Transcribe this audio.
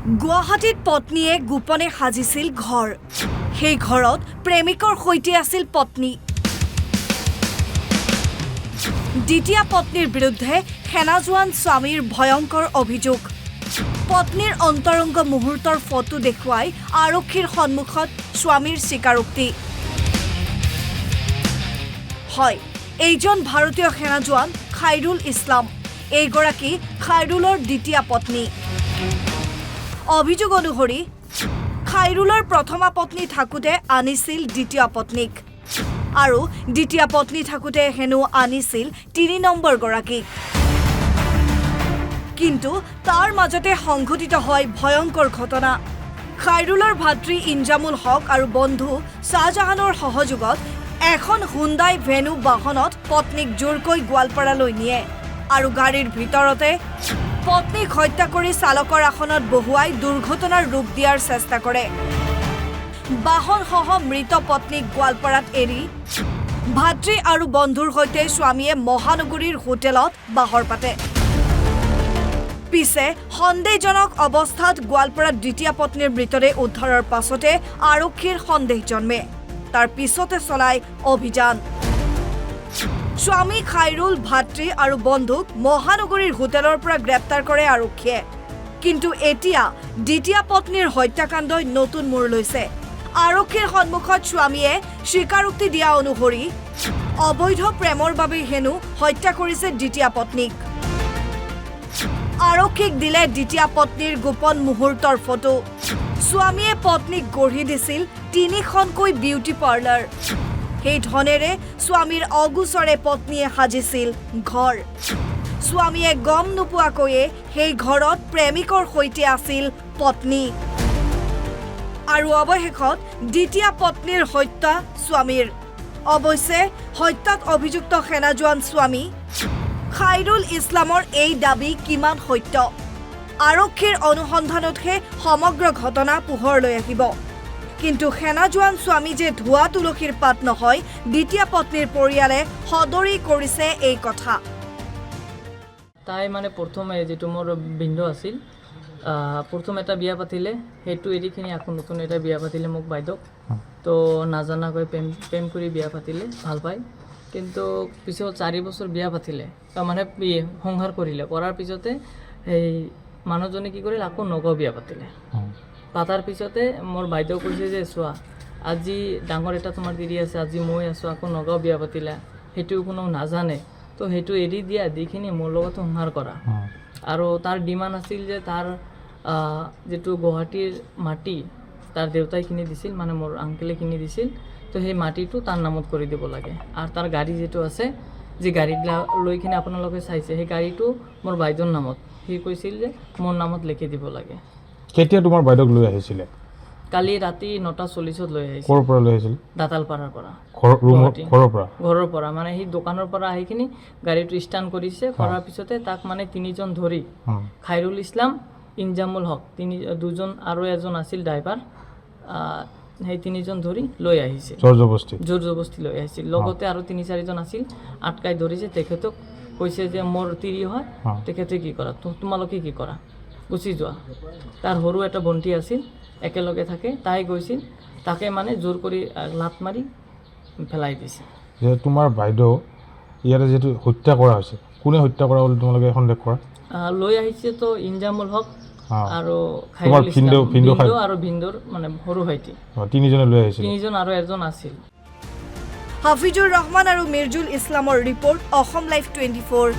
গুৱাহাটীত পত্নীয়ে গোপনে সাজিছিল ঘৰ। সেই ঘৰত প্ৰেমিকৰ সৈতে আছিল পত্নী। দ্বিতীয় পত্নীৰ বিৰুদ্ধে সেনা জোৱান স্বামীৰ ভয়ংকৰ অভিযোগ। পত্নীৰ অন্তৰংগ মুহূৰ্তৰ ফটো দেখুৱাই আৰক্ষীৰ সন্মুখত স্বামীৰ স্বীকাৰোক্তি। হয়, এইজন ভাৰতীয় সেনা জোৱান খাইৰুল ইছলাম। এইগৰাকী খাইৰুলৰ দ্বিতীয় পত্নী। অভিযোগ অনুসৰি খাইৰুলৰ প্ৰথমা পত্নী থাকোঁতে আনিছিল দ্বিতীয় পত্নীক, আৰু দ্বিতীয় পত্নী থাকোঁতে হেনো আনিছিল ৩ নম্বৰ গৰাকীক। কিন্তু তাৰ মাজতে সংঘটিত হয় ভয়ংকৰ ঘটনা। খাইৰুলৰ ভাতৃ ইনজামুল হক আৰু বন্ধু শ্বাহজাহানৰ সহযোগত এখন হুণ্ডাই ভেনু বাহনত পত্নীক জোৰকৈ গোৱালপাৰালৈ নিয়ে আৰু গাড়ীৰ ভিতৰতে পত্নীক হত্যা কৰি চালকৰ আসনত বহুৱাই দুৰ্ঘটনাৰ ৰূপ দিয়াৰ চেষ্টা কৰে। বাহনসহ মৃত পত্নীক গোৱালপাৰাত এৰি ভাতৃ আৰু বন্ধুৰ সৈতে স্বামীয়ে মহানগৰীৰ হোটেলত বাহৰ পাতে। পিছে সন্দেহজনক অৱস্থাত গোৱালপাৰাত দ্বিতীয় পত্নীৰ মৃতদেহ উদ্ধাৰৰ পাছতে আৰক্ষীৰ সন্দেহ জন্মে। তাৰ পিছতে চলাই অভিযান। স্বামী খাইৰুল, ভাতৃ আৰু বন্ধুক মহানগৰীৰ হোটেলৰ পৰা গ্ৰেপ্তাৰ কৰে আৰক্ষীয়ে। কিন্তু এতিয়া দ্বিতীয় পত্নীৰ হত্যাকাণ্ডই নতুন মূৰ লৈছে। আৰক্ষীৰ সন্মুখত স্বামীয়ে স্বীকাৰোক্তি দিয়া অনুসৰি অবৈধ প্ৰেমৰ বাবে হেনো হত্যা কৰিছে দ্বিতীয় পত্নীক। আৰক্ষীক দিলে দ্বিতীয় পত্নীৰ গোপন মুহূৰ্তৰ ফটো। স্বামীয়ে পত্নীক গঢ়ি দিছিল ৩খনকৈ বিউটি পাৰ্লাৰ। সেই ধনেৰে স্বামীৰ অগোচৰে পত্নীয়ে সাজিছিল ঘৰ। স্বামীয়ে গম নোপোৱাকৈয়ে সেই ঘৰত প্ৰেমিকৰ সৈতে আছিল পত্নী। আৰু অৱশেষত দ্বিতীয় পত্নীৰ হত্যা স্বামীৰ। অৱশ্যে হত্যাত অভিযুক্ত সেনা জোৱান স্বামী খাইৰুল ইছলামৰ এই দাবী কিমান সত্য? আৰক্ষীৰ অনুসন্ধানতহে সমগ্ৰ ঘটনা পোহৰলৈ আহিব। কিন্তু সেনা জোৱান স্বামী যে ধোৱা তুলসীৰ পাত নহয়, দ্বিতীয় পত্নীৰ পৰিয়ালে সদৰি কৰিছে এই কথা। তাই মানে প্ৰথমে যিটো মোৰ বিন্দু আছিল, প্ৰথম এটা বিয়া পাতিলে, সেইটো এৰিখিনি আকৌ নতুন এটা বিয়া পাতিলে মোক বাইদেউক। তো নাজানাকৈ প্ৰেম কৰি বিয়া পাতিলে, ভাল পায়। কিন্তু পিছত ৪ বছৰ বিয়া পাতিলে, মানে সংসাৰ কৰিলে। কৰাৰ পিছতে সেই মানুহজনে কি কৰিলে, আকৌ নগাঁও বিয়া পাতিলে। পাতাৰ পিছতে মোৰ বাইদেউ কৈছে যে চোৱা, আজি ডাঙৰ এটা তোমাৰ দেৰি আছে, আজি মই আছোঁ, আকৌ নগাঁও বিয়া পাতিলা, সেইটো কোনো নাজানে। তো সেইটো এৰি দিয়া, দিখিনি মোৰ লগত সংসাৰ কৰা। আৰু তাৰ ডিমাণ্ড আছিল যে তাৰ যিটো গুৱাহাটীৰ মাটি তাৰ দেউতাই কিনি দিছিল, মানে মোৰ আংকেলে কিনি দিছিল। তো সেই মাটিটো তাৰ নামত কৰি দিব লাগে। আৰু তাৰ গাড়ী যিটো আছে, যি গাড়ীবিলাক লৈ কিনে আপোনালোকে চাইছে, সেই গাড়ীটো মোৰ বাইদেউৰ নামত। সি কৈছিল যে মোৰ নামত লিখি দিব লাগে। কেতিয়া তোমাৰ বাইদেউক লৈ আহিছিলে? কালি ৰাতি 9:40 লৈ আহিছিল। ক'ৰ পৰা লৈ আহিছিল? দাতালপাৰাৰ পৰা। ঘৰৰ পৰা মানে সি দোকানৰ পৰা আহি কিনি গাড়ীটো ষ্টাৰ্ট কৰিছে। কৰাৰ পিছতে তাক মানে 3জন ধৰি, খাইৰুল ইছলাম, ইনজামুল হক, 2জন আৰু এজন আছিল ড্ৰাইভাৰ, সেই 3জন ধৰি লৈ আহিছে। জোৰ জবস্তি লৈ আহিছিল। লগতে আৰু 3-4জন আছিল, আটকাই ধৰিছে। তেখেতক কৈছে যে মোৰ তিৰি হয়, তেখেতে কি কৰা, তোমালোকে কি কৰা, গুচি যোৱা। তাৰ সৰু এটা ভণ্টি আছিল, একেলগে থাকে, তাই গৈছিল। তাকে মানে জোৰ কৰি লাত মাৰি পেলাই দিছে। যে তোমাৰ বাইদেউ ইয়াতে যিহেতু হত্যা কৰা হৈছে, কোনে হত্যা কৰা বুলি তোমালোকে সন্দেহ কৰা? লৈ আহিছে তো ইনজামুল হক আৰু খাইৰুল ইছলাম, ভিন্দু আৰু ভিন্দুৰ মানে সৰু ভাইটি, 3জনে লৈ আহিছিল। 3জন আৰু এজন আছিল। হাফিজুৰ ৰহমান আৰু মিৰ্জুল ইছলামৰ ৰিপৰ্ট, অসম লাইভ 24।